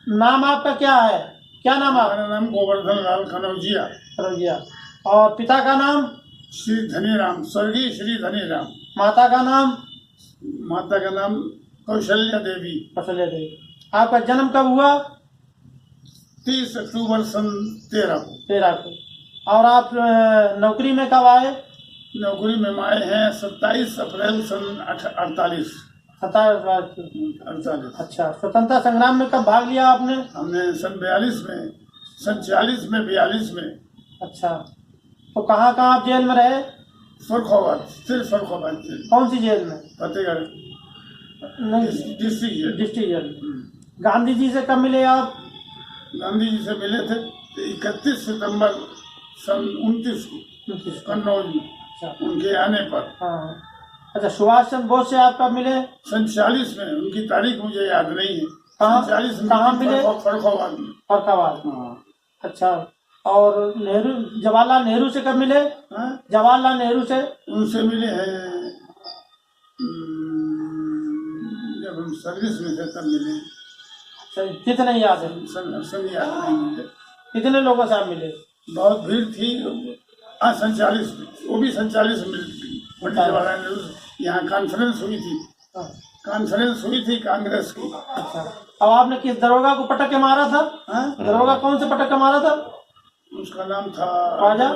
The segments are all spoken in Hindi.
नाम आपका क्या है? क्या नाम आप? मेरा नाम गोवर्धन लाल कनौजिया। कनौजिया। और पिता का नाम? श्री धनीराम, स्वर्गीय श्री धनीराम। माता का नाम? माता का नाम कौशल्या देवी। कौशल्या देवी। आपका जन्म कब हुआ? 30 अक्टूबर सन 13 को। 13 को। और आप नौकरी में कब आए? नौकरी में आए हैं 27 अप्रैल सन 48। 48। अच्छा, स्वतंत्रता संग्राम में कब भाग लिया आपने? हमने सन 42 में, सन 40 में, 42 में। अच्छा, तो कहाँ कहाँ आप जेल में रहे? फरुखाबाद, सिर्फ फरुखाबाद जेल। कौन सी जेल में? Fatehgarh district jail. District jail. Gandhi ji से कब मिले आप? गांधी जी से मिले थे 31 सितंबर सन 29 को कन्नौज में। अच्छा। उनके आने पर। हाँ। अच्छा, सुभाष चंद्र बोस से आप कब मिले? सन 40 में, उनकी तारीख मुझे याद नहीं है। कहाँ 40 में कहाँ मिले? फरुखाबाद में। फरुखाबाद। हाँ। अच्छा, और नेहरू, जवाहरलाल नेहरू से कब मिले? जवाहरलाल नेहरू से? उनसे मिले हैं जब हम सर्विस में थे तब मिले। कितने याद है? सन याद नहीं मुझे। कितने लोगों से आप मिले? बहुत भीड़ थी। सन 40 में, वो भी सन 40 में पंडित जवाहरलाल नेहरू यहाँ कॉन्फ्रेंस हुई थी। कॉन्फ्रेंस हुई थी कांग्रेस की। अच्छा, अब आपने किस दरोगा को पटक के मारा था? दरोगा कौन से पटक के मारा था? उसका नाम था ख्वाजा?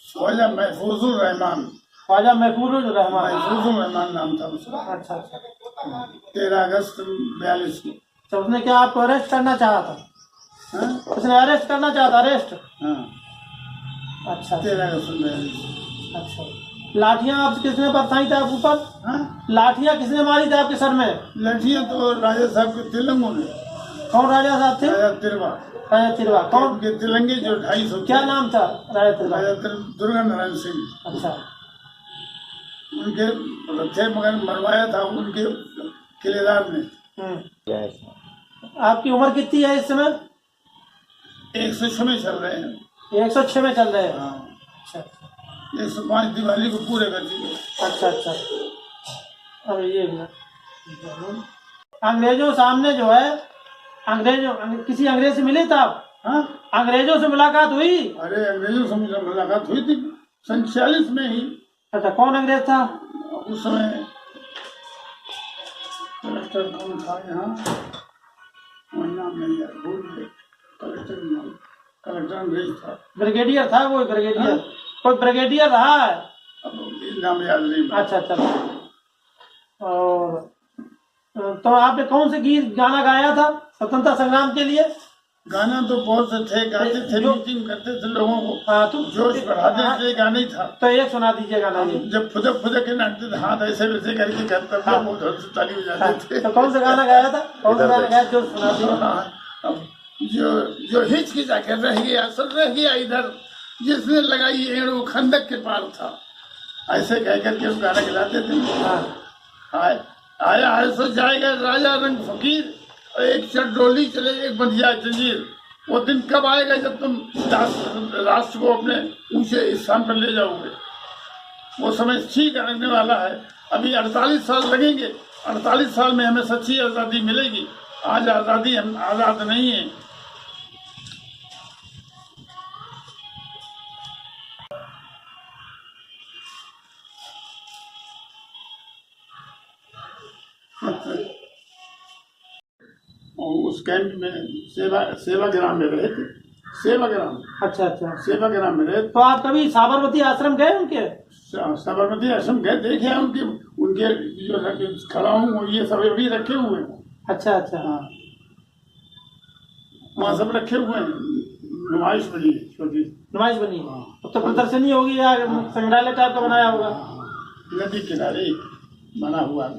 ख्वाजा महफूजुर रहमान। ख्वाजा महफूजुर रहमान। महफूजुर रहमान नाम था उसका। अच्छा अच्छा। 13 अगस्त 42 को। तो उसने क्या आपको अरेस्ट करना चाहा था? उसने अरेस्ट करना चाहा था? अरेस्ट? हाँ। अच्छा, 13 अगस्त 42। अच्छा। लाठियां आप किसने बरसाई थी आप ऊपर? लाठियां किसने मारी थी आपके सर में? लाठियां तो राजा साहब के तिलंगों ने। कौन राजा साहब थे? राजा तिरवा। राजा तिरवा। कौन के तिलंगे जो 250। क्या नाम था राजा तिरवा? राजा दुर्गा नारायण सिंह। अच्छा। उनके थे, मगर मरवाया था उनके किलेदार ने। आपकी उम्र कितनी है इस समय? 106 में चल रहे हैं। 106 में चल रहे हैं। हाँ। अच्छा, 105 दिवाली को पूरे कर दिए। अच्छा अच्छा। अब ये अंग्रेजों सामने जो है, किसी अंग्रेज से मिले थे आप? अंग्रेजों से मुलाकात हुई? अरे अंग्रेजों से मुझे मुलाकात हुई थी सन 40 में ही। अच्छा, कौन अंग्रेज था उस समय? कलेक्टर कौन था यहाँ? नाम नहीं यार, भूल गए। कलेक्टर अंग्रेज था। ब्रिगेडियर था कोई? ब्रिगेडियर? कोई ब्रिगेडियर रहा है? अब नाम याद नहीं। अच्छा अच्छा। और तो आपने कौन से गीत गाना गाया था स्वतंत्रता संग्राम के लिए? गाना तो बहुत से थे, गाते थे, मीटिंग करते थे लोगों को। हाँ, तो जोश बढ़ाते थे। गाना ही था तो एक सुना दीजिए गाना। ये जब फुदक फुदक के नाचते थे, हाथ ऐसे वैसे करके करते थे, वो ढोल से ताली बजाते थे। तो कौन सा गाना गाया था? कौन सा गाना गाया जो सुना दीजिए। जो हिचकिचा कर रह गया, सब रह गया इधर, जिसने लगाई एड़ वो खंदक के पार था, ऐसे कह करके वो गाना गिलाते थे। आया है सो जाएगा राजा रंग फकीर, एक चट डोली चले एक बंधिया जंजीर। वो दिन कब आएगा जब तुम राष्ट्र को अपने ऊंचे स्थान पर ले जाओगे? वो समय ठीक आने वाला है। अभी 48 साल लगेंगे। 48 साल में हमें सच्ची आज़ादी मिलेगी। आज आज़ादी हम आज़ाद नहीं है। उस कैंप में सेवाग्राम में रहे थे। सेवाग्राम। अच्छा अच्छा। सेवाग्राम में रहे। तो आप कभी साबरमती आश्रम गए उनके? साबरमती आश्रम गए, देखे उनके जो खड़ा हूँ ये सब अभी रखे हुए हैं। अच्छा अच्छा। हाँ, वहाँ सब रखे हुए हैं। नुमाइश बनी है, छोटी नुमाइश बनी है। अब तो प्रदर्शनी होगी या संग्रहालय टाइप का बनाया होगा? नदी किनारे बना हुआ है।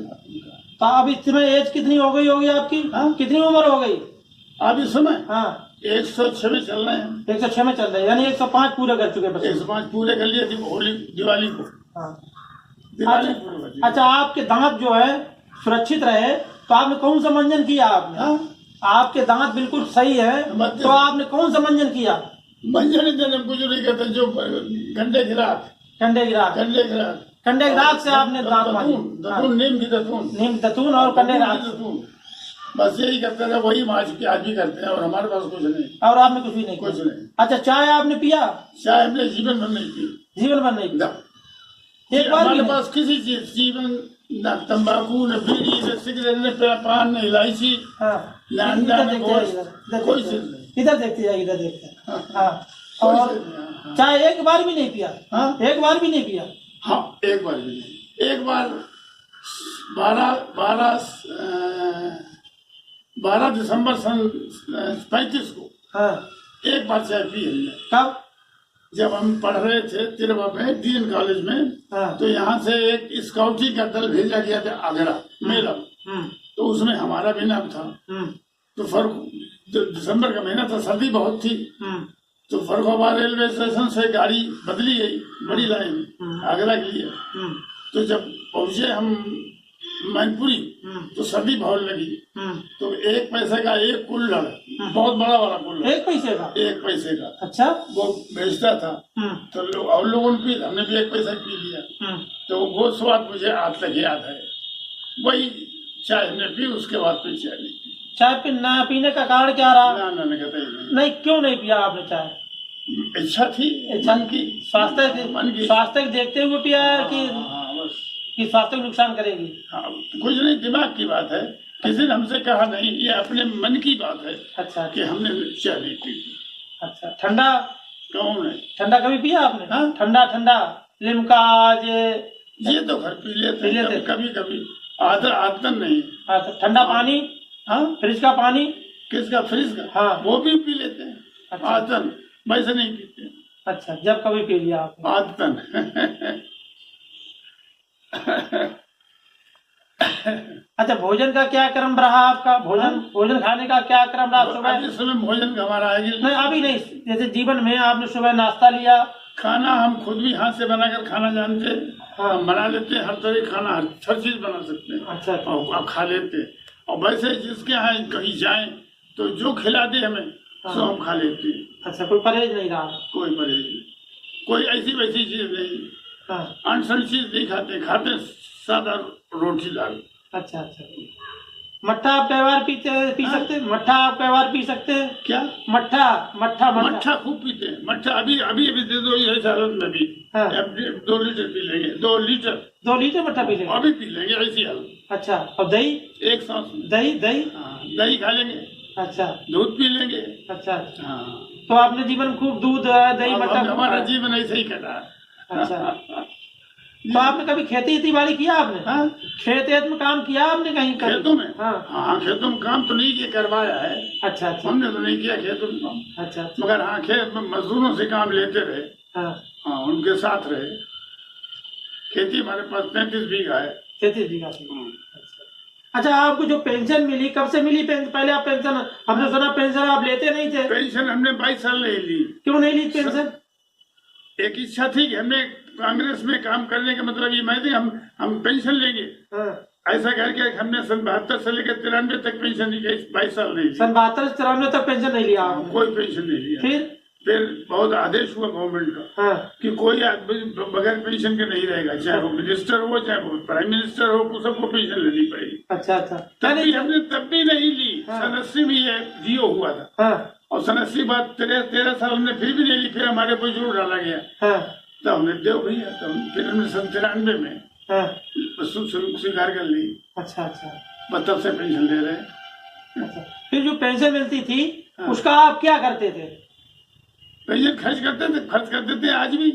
तो अब इस समय एज कितनी हो गई होगी आपकी? कितनी उम्र हो गई अब इस समय? 106 में चल रहे हैं। 106 में चल रहे हैं, यानी 105 पूरे कर चुके हैं। 105 पूरे कर लिए होली दिवाली को। अच्छा, आपके दांत जो है सुरक्षित रहे तो आपने कौन सा मंजन किया? आपने आपके दांत बिल्कुल सही है तो आपने कौन सा मंजन किया? मंजन कुछ नहीं कहते, जो गंडे गिराक कंडे गिराक से आपने दांत मांजे। नीम की दतून और कंडे गिराक। बस यही करते थे, वही आज भी करते हैं, और हमारे पास कुछ नहीं, और आपने कुछ भी नहीं कुछ किया? नहीं। अच्छा, चाय आपने पिया? चाय हमने जीवन भर नहीं पी, जीवन भर नहीं पिया? एक बार हमारे भी पास किसी चीज जीवन, न तंबाकू, न बीड़ी, न सिगरेट, न पान, न इलायची, हाँ, न अंडा, न गोश्त, कोई देखते चीज हैं, नहीं। इधर देखते जाइए, इधर देखते हैं। हाँ, हाँ, कोई और चीज नहीं। चाय एक बार भी नहीं पिया? हाँ, एक बार भी नहीं पिया? हाँ, एक बार भी नहीं। एक बार 12 दिसंबर सन 35 को हाँ। एक बार चाय पी हमने। कब? जब हम पढ़ रहे थे तिरवा में, डीएन कॉलेज में, हाँ। तो यहाँ से एक स्काउटिंग का दल भेजा गया था आगरा मेला, तो उसमें हमारा भी नाम था। तो दिसंबर का महीना था, सर्दी बहुत थी, तो फर्रुखाबाद रेलवे स्टेशन से गाड़ी बदली गई, बड़ी लाइन आगरा के लिए। तो जब पहुंचे हम मैनपुरी, तो सर्दी बहुत लगी, तो 1 पैसे का एक कुल्हड़, बहुत बड़ा वाला कुल्हड़, 1 पैसे का? 1 पैसे का। अच्छा। वो बेचता था, तो और लोगों ने पी, हमने भी 1 पैसा पी लिया। तो वो स्वाद मुझे आज तक याद है। वही चाय हमने पी, उसके बाद कोई चाय नहीं पी। चाय ना पीने का कारण क्या रहा? ना नहीं, क्यों नहीं पिया आपने चाय? इच्छा थी, मन की, स्वास्थ्य देखते हुए पिया है कि स्वास्थ्य को नुकसान करेगी? हाँ, कुछ नहीं, दिमाग की बात है। किसी ने हमसे कहा नहीं, ये अपने मन की बात है। अच्छा, कि हमने चाय नहीं पी। अच्छा, ठंडा? कौन है ठंडा? कभी पिया आपने? हाँ? ठंडा लिमका ये तो घर पी लेते कभी कभी, आदत नहीं। ठंडा पानी? हाँ, फ्रिज का पानी? किसका? फ्रिज का? हाँ, वो भी पी लेते हैं। अच्छा। आदतन, वैसे नहीं पीते। अच्छा, जब कभी पी लिया आपने? आदतन। अच्छा, भोजन का क्या क्रम रहा आपका? भोजन खाने का क्या क्रम रहा? सुबह? इस समय भोजन का हमारा है नहीं, अभी नहीं, जैसे जीवन में आपने सुबह नाश्ता लिया? खाना हम खुद भी हाथ से बनाकर खाना जानते हैं। हाँ। हम बना लेते हैं, हर तरह का खाना, हर चीज बना सकते हैं। अच्छा। और खा लेते हैं। और वैसे जिसके यहाँ कहीं जाएं तो जो खिला दे हमें, सो हम खा लेते हैं। अच्छा, कोई परहेज नहीं रहा? कोई परहेज नहीं, कोई ऐसी वैसी चीज नहीं। अनसन चीज नहीं खाते सादा रोटी दाल। अच्छा। मट्ठा आप कई बार पी सकते हैं? मट्ठा आप कई बार पी सकते हैं? क्या? मट्ठा खूब पीते हैं। मट्ठा अभी दे दो, ये हालत में भी 2 लीटर पी लेंगे। 2 लीटर मट्ठा पी लेंगे? अभी पी लेंगे, ऐसी हालत। अच्छा, और दही? एक सांस में दही खा लेंगे। अच्छा, दूध पी लेंगे। अच्छा। हाँ, तो आपने जीवन में खूब दूध दही मट्ठा? हमारा जीवन ऐसे ही कटा। अच्छा। तो आपने कभी खेती बाड़ी किया आपने? हाँ? खेत में काम किया आपने कहीं? खेतों में? हाँ, खेतों में काम तो नहीं किया, करवाया है। अच्छा। हमने तो नहीं किया खेतों में काम। अच्छा। मगर हाँ, खेत में मजदूरों से काम लेते रहे। हाँ, उनके साथ रहे। खेती हमारे पास 33 बीघा है। 33 बीघा? अच्छा, आपको जो पेंशन मिली, कब से मिली? पहले आप पेंशन, हमने सुना पेंशन आप लेते नहीं थे? पेंशन हमने 22 साल नहीं ली। क्यों नहीं ली पेंशन? एक इच्छा थी कि हमने कांग्रेस में काम करने का मतलब ये मैं थी, हम पेंशन लेंगे। ऐसा करके हमने सन 72 से लेकर 93 तक पेंशन नहीं ली। 22 साल नहीं ली। सन 72 से 93 तक पेंशन नहीं लिया आपने? कोई पेंशन नहीं लिया। फिर बहुत आदेश हुआ गवर्नमेंट का कि कोई आदमी बगैर पेंशन के नहीं रहेगा, चाहे वो मिनिस्टर हो, चाहे वो प्राइम मिनिस्टर हो, सबको पेंशन लेनी पड़ेगी। अच्छा। हमने तब भी नहीं ली। सन 80 में ये जियो हुआ था। और सन 80 बाद 13 साल हमने फिर भी नहीं ली। फिर हमारे ऊपर जोर डाला गया, तो हमने देव भैया, तो फिर हमने सन 93 में स्वीकार कर ली। अच्छा। तब से पेंशन ले रहे हैं। फिर जो पेंशन मिलती थी उसका आप क्या करते थे? पेंशन खर्च करते थे। आज भी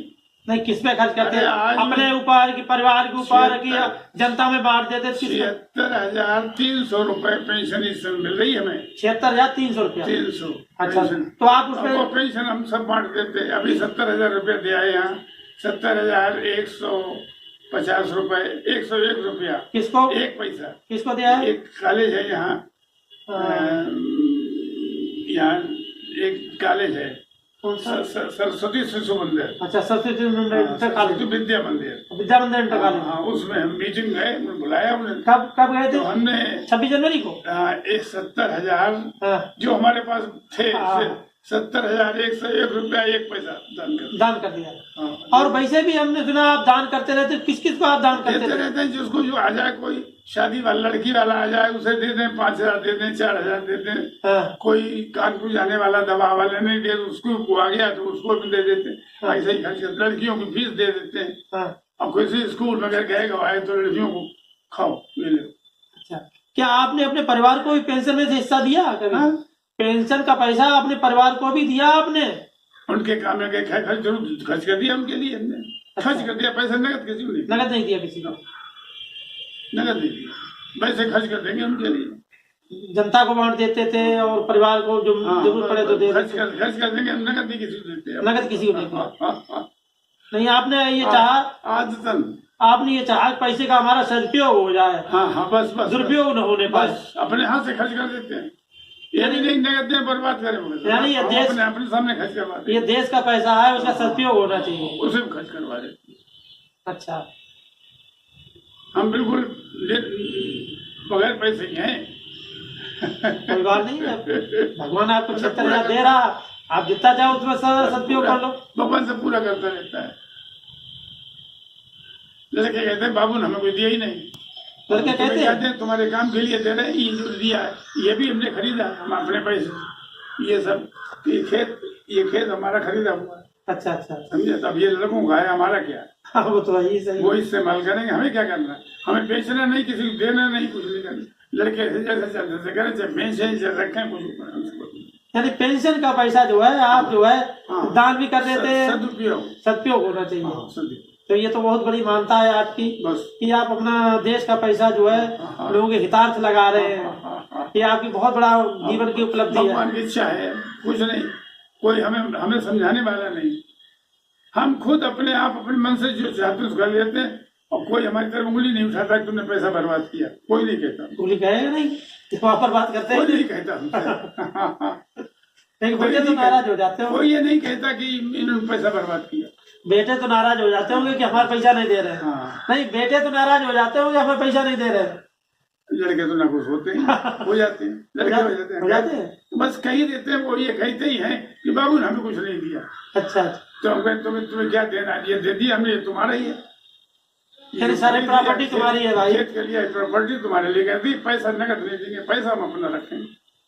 नहीं, किस पे खर्च करते हैं? अपने ऊपर की, परिवार के ऊपर की, जनता में बांट देते? 76,300 रुपए पेंशन इस समय मिल रही है हमें। 76,300 रुपया? 300। अच्छा, तो आप उसमें पेंशन हम सब बांट देते। अभी 70,000 रुपया दिया है यहाँ। 70,150 रुपए, 101 रुपया। किसको? 1 पैसा। किसको दिया है? एक कॉलेज है यहाँ एक कॉलेज है, सरस्वती शिशु मंदिर। अच्छा, सरस्वती विद्या मंदिर इंटर कॉलेज। हाँ, उसमें हम मीटिंग गए, बुलाया हमने। कब गए थे? तो हमने 26 जनवरी को। 70,000 जो हमारे पास थे, 70,000 101 रुपया 1 पैसा दान कर दिया। हाँ। और वैसे भी हमने सुना आप दान करते रहते, किस किस को आप दान करते देते रहते हैं, जिसको जो आ जाए, कोई शादी वाला लड़की वाला आ जाए उसे दे दें, 5,000 दे दें, 4,000 दे दें। हाँ। कोई कानपुर जाने वाला दवा वाले नहीं दे, उसको आ गया तो उसको भी दे देते हैं। ऐसे ही खर्च करते, लड़कियों की फीस दे देते हैं। हाँ। और किसी स्कूल में अगर गए आए तो लड़कियों को खाओ ये लो। अच्छा, क्या आपने अपने परिवार को भी पेंशन में से हिस्सा दिया कभी? हाँ? पेंशन का पैसा अपने परिवार को भी दिया आपने? उनके काम में गए खर्च जरूर खर्च कर दिया उनके लिए हमने। खर्च कर दिया पैसा, नगद किसी को नहीं, नगद नहीं दिया किसी को, नगद नहीं दिया, वैसे खर्च कर देंगे उनके लिए। जनता को बांट देते थे और परिवार को जो जरूरत पड़े तो दे खर्च कर देंगे, नगद नहीं किसी को देते हैं। नगद किसी को नहीं दिया। नहीं, आपने ये चाहा, आदतन आपने ये चाहा पैसे का हमारा सदुपयोग हो जाए। हाँ, बस दुरुपयोग न होने पाए, बस अपने हाथ से खर्च कर देते हैं। यानी नहीं नगद दें, बर्बाद करें, यानी ये देश अपने सामने खर्च करवा दें। ये देश का पैसा है, उसका सदुपयोग होना चाहिए, उसे भी खर्च करवा देते। अच्छा, हम बिल्कुल बगैर पैसे ही हैं। कोई बात नहीं है, भगवान आपको 76,000 दे रहा, आप जितना चाहो उसमें सदुपयोग कर लो। भगवान से पूरा करता रहता है। लड़के कहते हैं बाबू ने हमें कोई दिया ही नहीं। लड़के कहते हैं तुम्हारे काम के लिए दे रहे हैं, ये जो दिया है ये भी हमने खरीदा, हम अपने पैसे, ये सब ये खेत हमारा खरीदा हुआ है। अच्छा अच्छा, समझे? तब ये लड़कों का है, हमारा क्या? हाँ, वो तो है, सही, वो इस्तेमाल करेंगे, हमें क्या करना है? हमें बेचना नहीं, किसी को देना नहीं, कुछ नहीं करना। लड़के जैसे चलते करें, चाहे बेचें चाहे रखें, कुछ। यानी पेंशन का पैसा जो है आप जो है दान भी कर देते हैं, सदुपयोग होना चाहिए। तो ये तो बहुत बड़ी मानता है आपकी, कि आप अपना देश का पैसा जो है लोगों के हितार्थ लगा रहे हैं। ये आपकी बहुत बड़ा जीवन की उपलब्धि है। भगवान की इच्छा है, कुछ नहीं, कोई हमें समझाने वाला नहीं। हम खुद अपने आप अपने मन से जो चाहते हैं कर लेते हैं, और कोई हमारी तरफ उंगली नहीं उठाता कि तुमने पैसा बर्बाद किया, कोई नहीं कहता। उंगली कहेगा नहीं, वहाँ पर बात करते हैं, कोई नहीं कहता। बेटे तो नाराज हो जाते हो, कोई ये नहीं कहता कि इन्होंने पैसा बर्बाद किया। बेटे तो नाराज हो जाते होंगे कि हमारा पैसा नहीं दे रहे हैं। हाँ। नहीं, बेटे तो नाराज हो जाते होंगे हमें पैसा नहीं दे रहे हैं। लड़के तो नाखुश होते हैं, हो जाते हैं, लड़के हो जाते हैं, बस कही देते हैं, वो ये कहते ही हैं कि बाबू ने हमें कुछ नहीं दिया। अच्छा, तो हम कहते तुम्हें क्या देना, ये दे दिया हमने, ये तुम्हारा ही है, सारी प्रॉपर्टी तुम्हारी है भाई, खेत के लिए प्रॉपर्टी तुम्हारे लिए कर दी, पैसा नकद नहीं देंगे, पैसा हम अपना रखेंगे,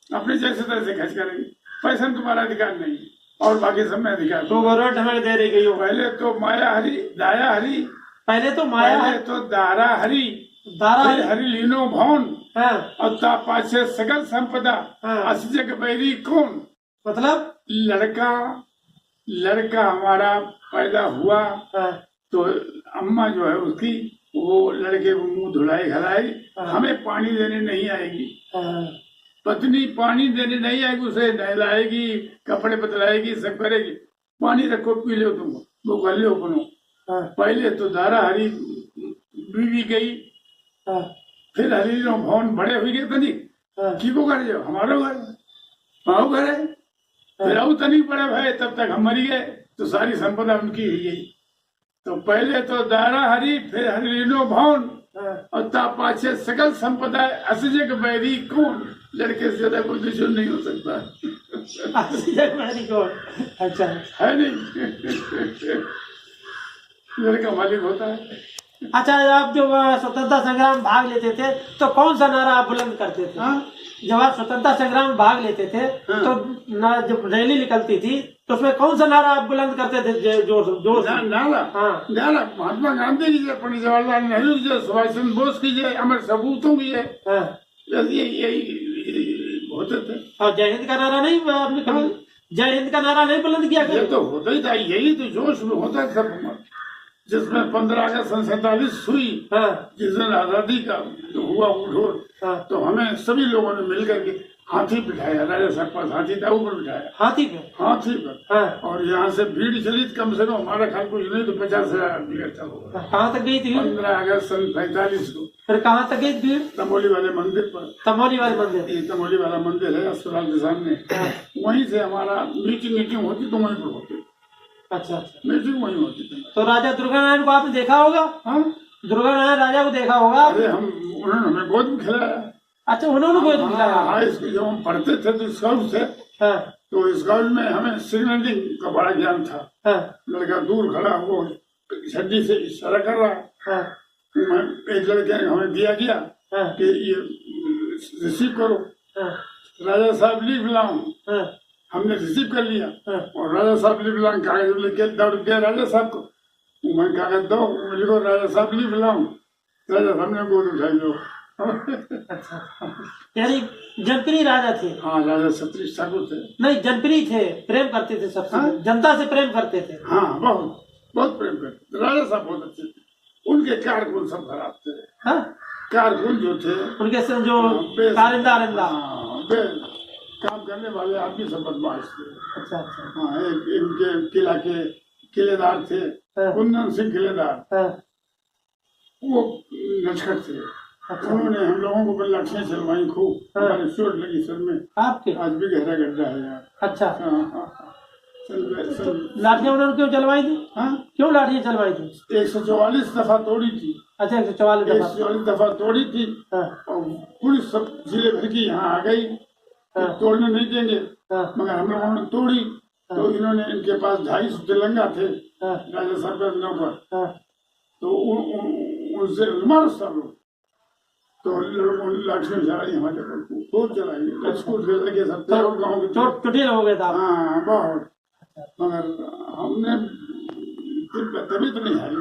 अपने जैसे तरह से खर्च करेंगे, पैसा में तुम्हारा अधिकार नहीं है, और बाकी सब में अधिकार। तो गवर्नमेंट हमें दे रही गई हो। पहले तो माया हरी दाया हरी, पहले तो माया, पहले तो दारा हरी, हरि लीनो भवन, और ता पाछे सकल संपदा, असजग बैरी कौन। मतलब लड़का हमारा पैदा हुआ तो अम्मा जो है उसकी, वो लड़के को मुंह धुलाई घलाई, हमें पानी देने नहीं आएगी, पत्नी पानी देने नहीं आएगी, उसे नहलाएगी, कपड़े बदलाएगी, सब करेगी, पानी रखो पी लो, तुम वो कर लो अपनो। पहले तो दारा हरी बीवी गई, फिर हरी भवन बड़े हुई गए तनी की को घर जाओ, हमारो घर माओ घर है, फिर आओ तनी बड़े भाई, तब तक हम मरी गए, तो सारी संपदा उनकी ही गई। तो पहले तो दारा हरी, फिर हरिनो भवन, और ता पाछे सकल संपदा, असजग बैरी कौन। लड़के से ज्यादा कोई दुश्मन नहीं हो सकता। असजग बैरी कौन, अच्छा है नहीं। लड़का मालिक होता है। अच्छा, आप जो स्वतंत्रता संग्राम भाग लेते थे तो कौन सा नारा आप बुलंद करते थे? जब आप स्वतंत्रता संग्राम भाग लेते थे तो जब रैली निकलती थी तो उसमें कौन सा नारा आप बुलंद करते थे? जो नारा महात्मा गांधी की जय, पंडित जवाहरलाल नेहरू की जय, सुभाष चंद्र बोस की जय, अमर सपूतों की जय, यही होते थे। और जय हिंद का नारा नहीं आपने कभी? जय हिंद का नारा नहीं बुलंद किया? ये तो होता ही था, यही तो जोश में होता है सब, जिसमें 15 अगस्त 47 हुई, जिस दिन आजादी का हुआ उठोर, तो हमें सभी लोगों ने मिलकर के हाथी बिठाया, राजा सरपंच हाथी था, ऊपर बिठाया, हाथी पर, और यहाँ से भीड़ चली कम से कम, हमारा ख्याल कुछ नहीं तो 50,000 भीड़ चल होगा। कहाँ तक गई थी? 15 अगस्त 47 को। फिर कहाँ तक गई भीड़? तमोली वाले मंदिर पर। तमोली वाले मंदिर? ये तमोली वाला मंदिर है अस्पताल के सामने, वहीं से हमारा मीटिंग होती तो वहीं पर होती। अच्छा, मीटिंग वहीं होती थी। तो राजा दुर्गानारायण को आपने देखा होगा? दुर्गानारायण राजा को देखा होगा? अरे उन्होंने हमें गोद में खिलाया। अच्छा, उन्होंने गोद दिलाया। हाँ, जब हम पढ़ते थे तो स्काउट थे। हाँ तो स्काउट में हमें सिग्नलिंग का बड़ा ज्ञान था। हाँ लड़का दूर खड़ा वो झंडी से इशारा कर रहा है। हाँ एक लड़के ने हमें दिया गया हाँ कि ये रिसीव करो। हाँ राजा साहब लिख लाऊं। हाँ हमने रिसीव कर लिया हाँ। और राजा साहब लिख लाऊं कागज लेके दौड़ गया राजा साहब को। मैं कागज दो, लिखो राजा साहब लिख लाऊं। राजा साहब ने गोद उठाई लो। अच्छा, यानी जनप्रिय राजा थे। हाँ, राजा सतीश ठाकुर थे। नहीं, जनप्रिय थे, प्रेम करते थे सबसे। हाँ? जनता से प्रेम करते थे। हाँ, बहुत बहुत प्रेम करते। राजा साहब बहुत अच्छे थे। उनके कारकुन सब खराब थे। हाँ? कारकुन जो थे उनके से जो कारिंदा काम करने वाले आदमी सब बदमाश थे। अच्छा अच्छा। हाँ, एक इनके किला के किलेदार थे। हाँ। कुंदन सिंह किलेदार। हाँ। वो नटखट थे। अच्छा। उन्होंने हम लोगों को लाठियां चलवाई खूब। हाँ। हमारे चोट लगी सर में। आपके? आज भी गहरा गड्ढा है यार। अच्छा। हाँ। लाठियां उन्होंने क्यों चलवाई थी? हाँ, क्यों लाठियां चलवाई थी? 144 दफा तोड़ी थी। अच्छा, 144 दफा तोड़ी थी। हाँ। और पुलिस सब जिले भर की यहाँ आ गई। हाँ। तोड़ने नहीं देंगे। हाँ। मगर हम लोगों ने तोड़ी। हाँ। तो इन्होंने, इनके पास 250 तिलंगा थे। हाँ। राजा साहब के नाम पर। हाँ। तो उनसे मारो सब लोग। तो लोगों ने लाठियां चलाई हमारे ऊपर, खूब चलाई। स्कूल के लगे सब गाँव के। चोटिल हो गए था। हाँ, बहुत। मगर हमने तभी तो नहीं आई।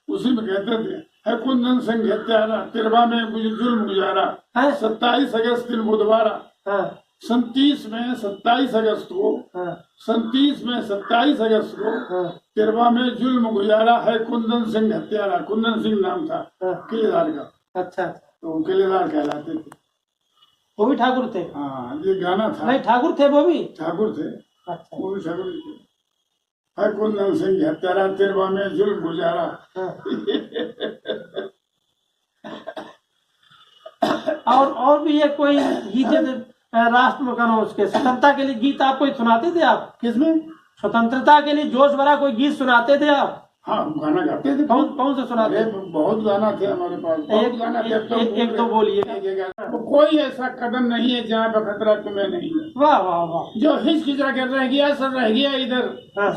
उसी में कहते थे, है कुंदन सिंह हत्यारा, तिरवा में जुल्म गुजारा। 27 अगस्त दिन बुधवार। हाँ। 27 में 27 अगस्त को। हाँ। 27 में 27 अगस्त को। हाँ। तिरवा में जुल्म गुजारा है कुंदन सिंह हत्यारा। कुंदन सिंह नाम था किलेदार का। अच्छा। तो किलेदार कहलाते थे। वो भी ठाकुर थे? हाँ, ये गाना था। नहीं, ठाकुर थे वो भी? ठाकुर थे। अच्छा। वो भी ठाकुर थे। है कुंदन सिंह हत्यारा, तिरवा में जुल्म गुजारा। और भी ये कोई गीत राष्ट्र में करो, उसके स्वतंत्रता के लिए गीत आप कोई सुनाते थे? आप किसमें? स्वतंत्रता के लिए जोश भरा कोई गीत सुनाते थे आप? हाँ, गाना गाते थे। कौन से सुनाते? बहुत गाना थे हमारे पास। बहुत गाना थे। एक तो बोलिए। कोई ऐसा कदम नहीं है जहाँ पर खतरा तुम्हें नहीं है। वाह वाह वाह। जो हिचकिचा कर रह गया सब रह गया इधर।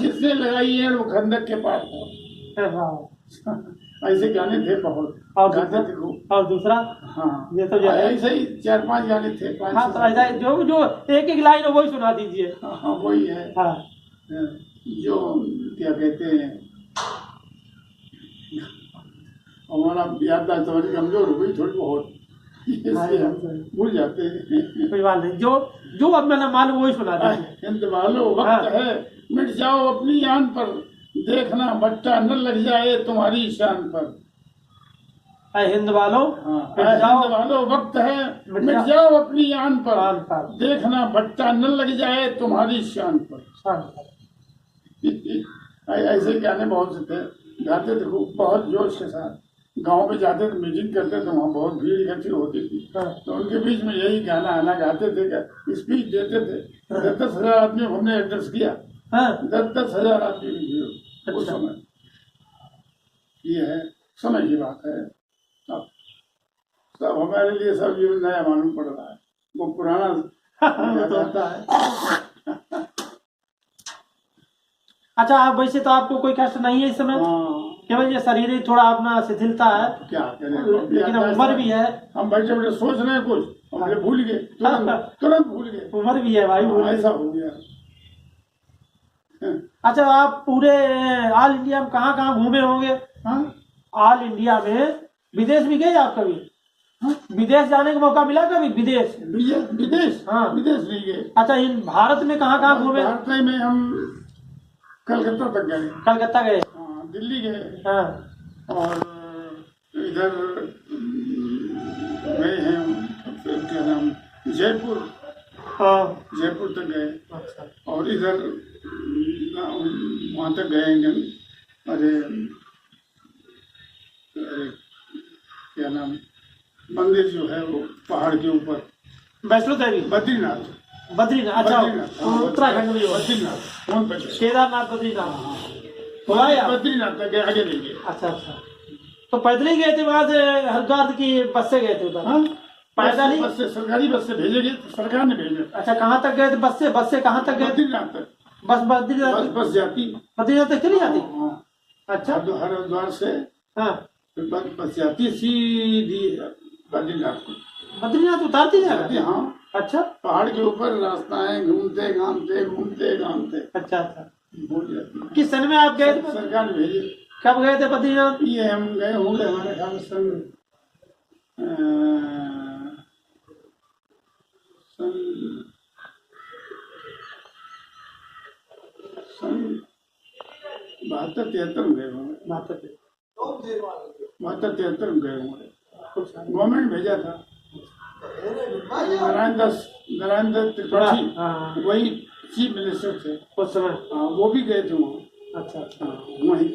जिसने लगाई है वो खंदक के पार था। ऐसे गाने थे बहुत। गाते थे खूब। और दूसरा? हाँ, ये तो ऐसे ही 4-5 गाने थे। हाँ, तो ऐसा जो एक लाइन है वही सुना दीजिए। हाँ, वही है। हाँ, जो क्या कहते हैं, हमारा याददाश्त थोड़ी कमजोर हो गई थोड़ी बहुत, भूल जाते हैं। कोई बात नहीं, जो अब मैंने मालूम वही सुना दीजिए। हिंद वालों वक्त है मिट जाओ अपनी आन पर, देखना भट्टा न लग जाए तुम्हारी शान पर। हिंद वालों, हिंद वालों वक्त है मिट जाओ अपनी आन पर, देखना भट्टा न लग जाए तुम्हारी शान पर। ऐसे गाने बहुत से थे, गाते थे खूब, बहुत जोश के साथ। गांव में जाते थे, मीटिंग करते थे, वहाँ बहुत भीड़ इकट्ठी होती थी। तो उनके बीच में यही गाना आना गाते थे, स्पीच देते थे। 10,000 आदमी को हमने एड्रेस किया। 10,000 आदमी की भीड़ उस समय। ये है, समय की बात है। सब हमारे लिए सब ये नया मालूम पड़ रहा है, वो पुराना होता है। अच्छा, आप वैसे तो आपको कोई कष्ट नहीं है इस समय? केवल ये शरीर ही थोड़ा अपना शिथिलता है। क्या करें, लेकिन उम्र भी है। हम बैठे बैठे सोच रहे हैं कुछ, हमने भूल गए, तुरंत भूल गए। उम्र भी है भाई, ऐसा हो गया। अच्छा, आप पूरे ऑल इंडिया में कहाँ कहाँ घूमे होंगे? ऑल इंडिया में विदेश भी गए आप कभी? विदेश जाने का मौका मिला कभी? विदेश? हाँ, विदेश नहीं गए। अच्छा, इन भारत में कहाँ कहाँ घूमे? भारत में हम कलकत्ता तक गए। कलकत्ता गए? दिल्ली गए। हाँ। और इधर गए हैं, क्या नाम, जयपुर। हाँ, जयपुर तक गए। अच्छा। और इधर वहाँ तक गए। अरे क्या नाम, मंदिर जो है वो पहाड़ के ऊपर, वैष्णो देवी, बद्रीनाथ। अच्छा, उत्तराखंड में बद्रीनाथ, केदारनाथ, बद्रीनाथ। बद्रीनाथ तक गए, आगे नहीं गए। अच्छा। तो पैदल ही गए थे वहाँ से? हरिद्वार की बस से गए थे उधर? पैदल ही? बस से, सरकारी बस से भेजेगी तो सरकार ने भेजा। अच्छा, कहाँ तक गए थे? बस से कहाँ तक गए? बद्रीनाथ तक। बस बद्रीनाथ? बस जाती बद्रीनाथ तक चली जाती? हाँ। अच्छा, हरिद्वार से हाँ, बस जाती सीधी बद्रीनाथ को। बद्रीनाथ उतारती जाएगा? हाँ, अच्छा, पहाड़ के ऊपर रास्ता है, घूमते घामते अच्छा अच्छा। पहुंच जाती। किस सन में आप गए थे? सरकार ने भेजी। कब गए थे बद्रीनाथ? ये हम गए होंगे हमारे ख्याल सन 72-73 में गए होंगे। 72-73 में गए होंगे। गवर्नमेंट भेजा था। नारायण दत्त त्रिपाठी वही चीफ मिनिस्टर थे उस समय। हाँ, वो भी गए थे वहाँ। अच्छा अच्छा। हाँ, वहीं